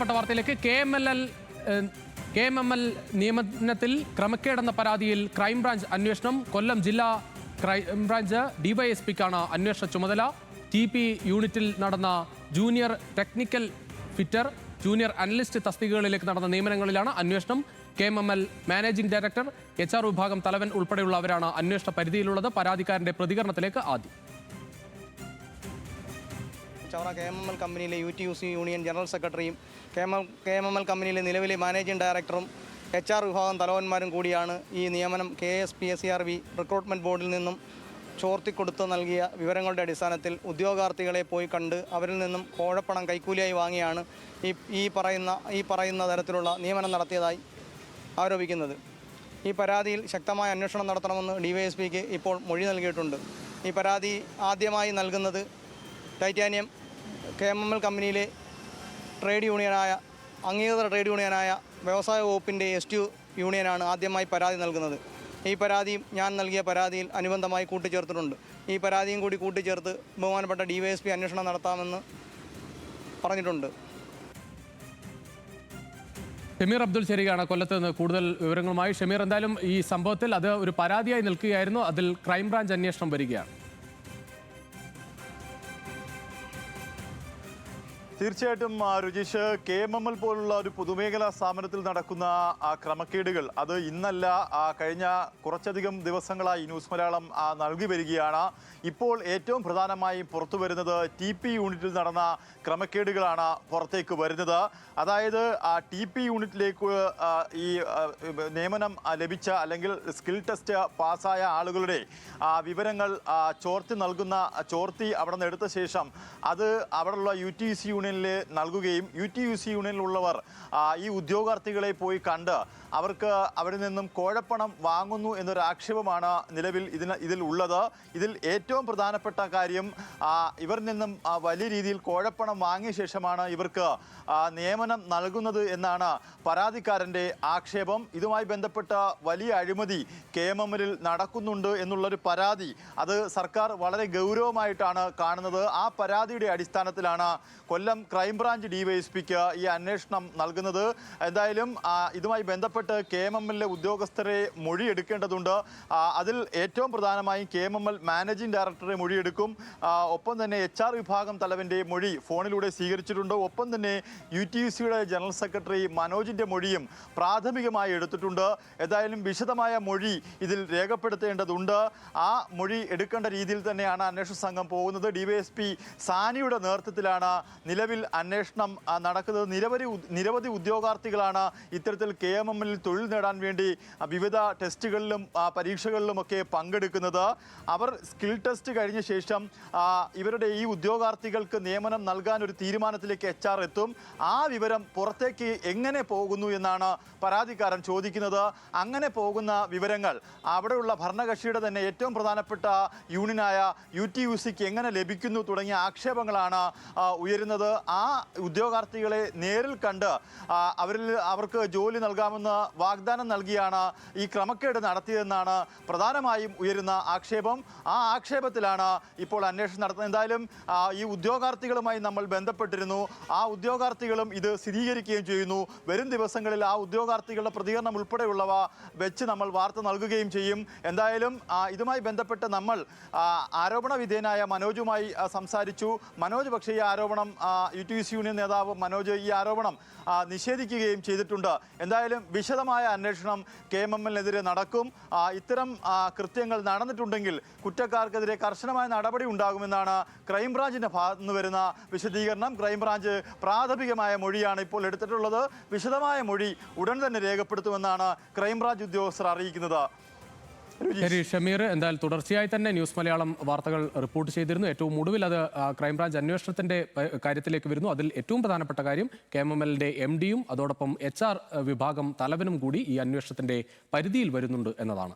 പ്രധാനപ്പെട്ട വാർത്തയിലേക്ക് KMML നിയമനത്തിൽ ക്രമക്കേടെന്ന പരാതിയിൽ ക്രൈംബ്രാഞ്ച് അന്വേഷണം. കൊല്ലം ജില്ലാ ക്രൈംബ്രാഞ്ച് ഡിവൈഎസ്പിക്കാണ് അന്വേഷണ ചുമതല. TP യൂണിറ്റിൽ നടന്ന junior technical fitter, junior analyst തസ്തികകളിലേക്ക് നടന്ന നിയമനങ്ങളിലാണ് അന്വേഷണം. KMML മാനേജിംഗ് ഡയറക്ടർ, HR വിഭാഗം തലവൻ ഉൾപ്പെടെയുള്ളവരാണ് അന്വേഷണ പരിധിയിലുള്ളത്. പരാതിക്കാരന്റെ പ്രതികരണത്തിലേക്ക് ആദ്യം. ചവറ KMML കമ്പനിയിലെ UTUC യൂണിയൻ ജനറൽ സെക്രട്ടറിയും KMML കമ്പനിയിലെ നിലവിലെ മാനേജിംഗ് ഡയറക്ടറും HR വിഭാഗം തലവന്മാരും കൂടിയാണ് ഈ നിയമനം KSPSCRB റിക്രൂട്ട്മെൻറ്റ് ബോർഡിൽ നിന്നും ചോർത്തിക്കൊടുത്ത് നൽകിയ വിവരങ്ങളുടെ അടിസ്ഥാനത്തിൽ ഉദ്യോഗാർത്ഥികളെ പോയി കണ്ട് അവരിൽ നിന്നും കോഴപ്പണം കൈക്കൂലിയായി വാങ്ങിയാണ് ഈ പറയുന്ന തരത്തിലുള്ള നിയമനം നടത്തിയതായി ആരോപിക്കുന്നത്. ഈ പരാതിയിൽ ശക്തമായ അന്വേഷണം നടത്തണമെന്ന് DYSPക്ക് ഇപ്പോൾ മൊഴി നൽകിയിട്ടുണ്ട്. ഈ പരാതി ആദ്യമായി നൽകുന്നത് ടൈറ്റാനിയം KMML കമ്പനിയിലെ അംഗീകൃത ട്രേഡ് യൂണിയനായ വ്യവസായ വകുപ്പിൻ്റെ STU യൂണിയനാണ് ആദ്യമായി പരാതി നൽകുന്നത്. ഈ പരാതിയും ഞാൻ നൽകിയ പരാതിയിൽ അനുബന്ധമായി കൂട്ടിച്ചേർത്തിട്ടുണ്ട്. ഈ പരാതിയും കൂടി കൂട്ടിച്ചേർത്ത് ബഹുമാനപ്പെട്ട DYSP അന്വേഷണം നടത്താമെന്ന് പറഞ്ഞിട്ടുണ്ട്. ഷമീർ അബ്ദുൽ ശരിയാണ് കൊല്ലത്ത് നിന്ന് കൂടുതൽ വിവരങ്ങളുമായി. ഷമീർ, എന്തായാലും ഈ സംഭവത്തിൽ അത് ഒരു പരാതിയായി നിൽക്കുകയായിരുന്നു, അതിൽ ക്രൈംബ്രാഞ്ച് അന്വേഷണം വരികയാണ്. തീർച്ചയായിട്ടും രുചീഷ്, KMML പോലുള്ള ഒരു പൊതുമേഖലാ സ്ഥാപനത്തിൽ നടക്കുന്ന ക്രമക്കേടുകൾ അത് ഇന്നല്ല, കഴിഞ്ഞ കുറച്ചധികം ദിവസങ്ങളായി ന്യൂസ് മലയാളം നൽകി വരികയാണ്. ഇപ്പോൾ ഏറ്റവും പ്രധാനമായും പുറത്തു വരുന്നത് TP യൂണിറ്റിൽ നടന്ന ക്രമക്കേടുകളാണ് പുറത്തേക്ക് വരുന്നത്. അതായത് TP യൂണിറ്റിലേക്ക് ഈ നിയമനം ലഭിച്ച അല്ലെങ്കിൽ സ്കിൽ ടെസ്റ്റ് പാസ്സായ ആളുകളുടെ വിവരങ്ങൾ ചോർത്തി അവിടെ നിന്ന് എടുത്ത ശേഷം അത് അവിടെയുള്ള UTUC യൂണിയനിൽ നൽകുകയും UTUC യൂണിയനിലുള്ളവർ ഈ ഉദ്യോഗാർത്ഥികളെ പോയി കണ്ട് അവരിൽ നിന്നും കോഴപ്പണം വാങ്ങുന്നു എന്നൊരു ആക്ഷേപമാണ് നിലവിൽ ഇതിൽ ഉള്ളത്. ഇതിൽ ഏറ്റവും പ്രധാനപ്പെട്ട കാര്യം, ഇവരിൽ നിന്നും വലിയ രീതിയിൽ കോഴപ്പണം വാങ്ങിയ ശേഷമാണ് ഇവർക്ക് നിയമനം നൽകുന്നത് എന്നാണ് പരാതിക്കാരൻ്റെ ആക്ഷേപം. ഇതുമായി ബന്ധപ്പെട്ട വലിയ അഴിമതി KMML നടക്കുന്നുണ്ട് എന്നുള്ളൊരു പരാതി അത് സർക്കാർ വളരെ ഗൗരവമായിട്ടാണ് കാണുന്നത്. ആ പരാതിയുടെ അടിസ്ഥാനത്തിലാണ് കൊല്ലം ക്രൈംബ്രാഞ്ച് DYSPക്ക് ഈ അന്വേഷണം നൽകുന്നത്. എന്തായാലും ഇതുമായി ബന്ധപ്പെട്ട് KMML ഉദ്യോഗസ്ഥരെ മൊഴിയെടുക്കേണ്ടതുണ്ട്. അതിൽ ഏറ്റവും പ്രധാനമായും KMML മാനേജിംഗ് ഡയറക്ടറെ മൊഴിയെടുക്കും. ഒപ്പം തന്നെ HR വിഭാഗം തലവൻ്റെ മൊഴി ഫോണിലൂടെ സ്വീകരിച്ചിട്ടുണ്ട്. ഒപ്പം തന്നെ UTUCയുടെ ജനറൽ സെക്രട്ടറി മനോജിൻ്റെ മൊഴിയും പ്രാഥമികമായി എടുത്തിട്ടുണ്ട്. ഏതായാലും വിശദമായ മൊഴി ഇതിൽ രേഖപ്പെടുത്തേണ്ടതുണ്ട്. ആ മൊഴി എടുക്കേണ്ട രീതിയിൽ തന്നെയാണ് അന്വേഷണ സംഘം പോകുന്നത്. DYSP സാനിയുടെ നേതൃത്വത്തിലാണ് നിലവിൽ അന്വേഷണം നടക്കുന്നത്. നിരവധി ഉദ്യോഗാർത്ഥികളാണ് ഇത്തരത്തിൽ KMML തൊഴിൽ നേടാൻ വേണ്ടി വിവിധ ടെസ്റ്റുകളിലും പരീക്ഷകളിലുമൊക്കെ പങ്കെടുക്കുന്നത്. അവർ സ്കിൽ ടെസ്റ്റ് കഴിഞ്ഞ ശേഷം ഇവരുടെ ഈ ഉദ്യോഗാർത്ഥികൾക്ക് നിയമനം നൽകാൻ ഒരു തീരുമാനത്തിലേക്ക് HR എത്തും. ആ വിവരം പുറത്തേക്ക് എങ്ങനെ പോകുന്നു എന്നാണ് പരാതിക്കാരൻ ചോദിക്കുന്നത്. അങ്ങനെ പോകുന്ന വിവരങ്ങൾ അവിടെയുള്ള ഭരണകക്ഷിയുടെ തന്നെ ഏറ്റവും പ്രധാനപ്പെട്ട യൂണിയനായ UTUCക്ക് എങ്ങനെ ലഭിക്കുന്നു തുടങ്ങിയ ആക്ഷേപങ്ങളാണ് ഉയരുന്നത്. ആ ഉദ്യോഗാർത്ഥികളെ നേരിൽ കണ്ട് അവർക്ക് ജോലി നൽകാമെന്ന് വാഗ്ദാനം നൽകിയാണ് ഈ ക്രമക്കേട് നടത്തിയതെന്നാണ് പ്രധാനമായും ഉയരുന്ന ആക്ഷേപം. ആ ആക്ഷേപത്തിലാണ് ഇപ്പോൾ അന്വേഷണം നടത്തുന്നത്. എന്തായാലും ഈ ഉദ്യോഗാർത്ഥികളുമായി നമ്മൾ ബന്ധപ്പെട്ടിരുന്നു. ആ ഉദ്യോഗാർത്ഥികളും ഇത് സ്ഥിരീകരിക്കുകയും ചെയ്യുന്നു. വരും ദിവസങ്ങളിൽ ആ ഉദ്യോഗാർത്ഥികളുടെ പ്രതികരണം ഉൾപ്പെടെയുള്ളവ വെച്ച് നമ്മൾ വാർത്ത നൽകുകയും ചെയ്യും. എന്തായാലും ഇതുമായി ബന്ധപ്പെട്ട് നമ്മൾ ആരോപണ വിധേയനായ മനോജുമായി സംസാരിച്ചു. മനോജ് പക്ഷേ ഈ ആരോപണം UTUC യൂണിയൻ നേതാവ് മനോജ് ഈ ആരോപണം നിഷേധിക്കുകയും ചെയ്തിട്ടുണ്ട്. എന്തായാലും വിശദമായ അന്വേഷണം KMML-നെതിരെ നടക്കും. ഇത്തരം കൃത്യങ്ങൾ നടന്നിട്ടുണ്ടെങ്കിൽ കുറ്റക്കാർക്കെതിരെ കർശനമായ നടപടി ഉണ്ടാകുമെന്നാണ് ക്രൈംബ്രാഞ്ചിൻ്റെ ഭാഗത്തു നിന്ന് വരുന്ന വിശദീകരണം. ക്രൈംബ്രാഞ്ച് പ്രാഥമികമായ മൊഴിയാണ് ഇപ്പോൾ എടുത്തിട്ടുള്ളത്. വിശദമായ മൊഴി ഉടൻ തന്നെ രേഖപ്പെടുത്തുമെന്നാണ് ക്രൈംബ്രാഞ്ച് ഉദ്യോഗസ്ഥർ അറിയിക്കുന്നത്. ശരി ഷമീർ, എന്തായാലും തുടർച്ചയായി തന്നെ ന്യൂസ് മലയാളം വാർത്തകൾ റിപ്പോർട്ട് ചെയ്തിരുന്നു. ഏറ്റവും ഒടുവിൽ അത് ക്രൈംബ്രാഞ്ച് അന്വേഷണത്തിന്റെ കാര്യത്തിലേക്ക് വരുന്നു. അതിൽ ഏറ്റവും പ്രധാനപ്പെട്ട കാര്യം KMML-ന്റെ MD-യും അതോടൊപ്പം HR വിഭാഗം തലവനും കൂടി ഈ അന്വേഷണത്തിന്റെ പരിധിയിൽ വരുന്നുണ്ട് എന്നതാണ്.